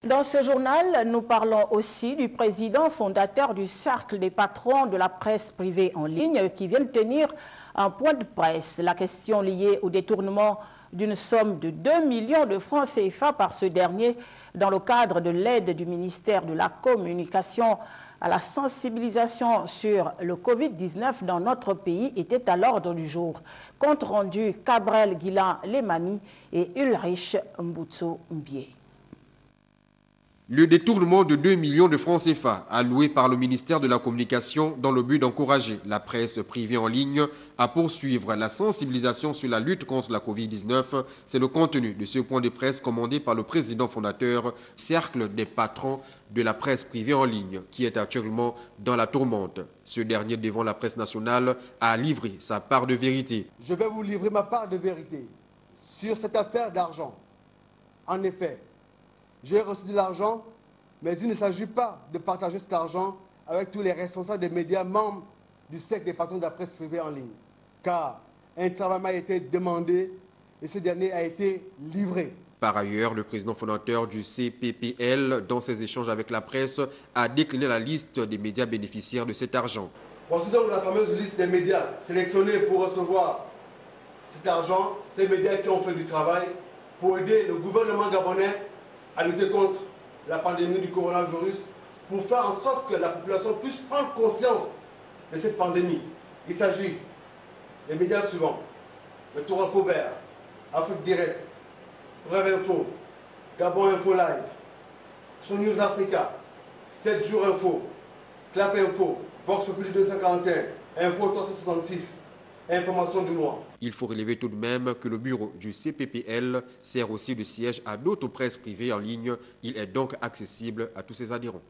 Dans ce journal, nous parlons aussi du président fondateur du Cercle des patrons de la presse privée en ligne qui vient de tenir un point de presse. La question liée au détournement d'une somme de 2 millions de francs CFA par ce dernier dans le cadre de l'aide du ministère de la Communication à la sensibilisation sur le Covid-19 dans notre pays était à l'ordre du jour. Compte rendu Cabrel Guilan Lemami et Ulrich Mbutso Mbie. Le détournement de 2 millions de francs CFA alloués par le ministère de la Communication dans le but d'encourager la presse privée en ligne à poursuivre la sensibilisation sur la lutte contre la Covid-19, c'est le contenu de ce point de presse commandé par le président fondateur Cercle des patrons de la presse privée en ligne qui est actuellement dans la tourmente. Ce dernier, devant la presse nationale, a livré sa part de vérité. Je vais vous livrer ma part de vérité sur cette affaire d'argent. En effet, j'ai reçu de l'argent, mais il ne s'agit pas de partager cet argent avec tous les responsables des médias membres du cercle des patrons de la presse privée en ligne. Car un travail m'a été demandé et ce dernier a été livré. Par ailleurs, le président fondateur du CPPL, dans ses échanges avec la presse, a décliné la liste des médias bénéficiaires de cet argent. Voici donc la fameuse liste des médias sélectionnés pour recevoir cet argent, ces médias qui ont fait du travail pour aider le gouvernement gabonais à lutter contre la pandémie du coronavirus, pour faire en sorte que la population puisse prendre conscience de cette pandémie. Il s'agit des médias suivants: le Touraco Vert, Afrique Direct, Rêve Info, Gabon Info Live, True News Africa, 7 jours Info, Clap Info, Vox Populi 241, Info 366, Information du mois. Il faut relever tout de même que le bureau du CPPL sert aussi de siège à d'autres presses privées en ligne. Il est donc accessible à tous ses adhérents.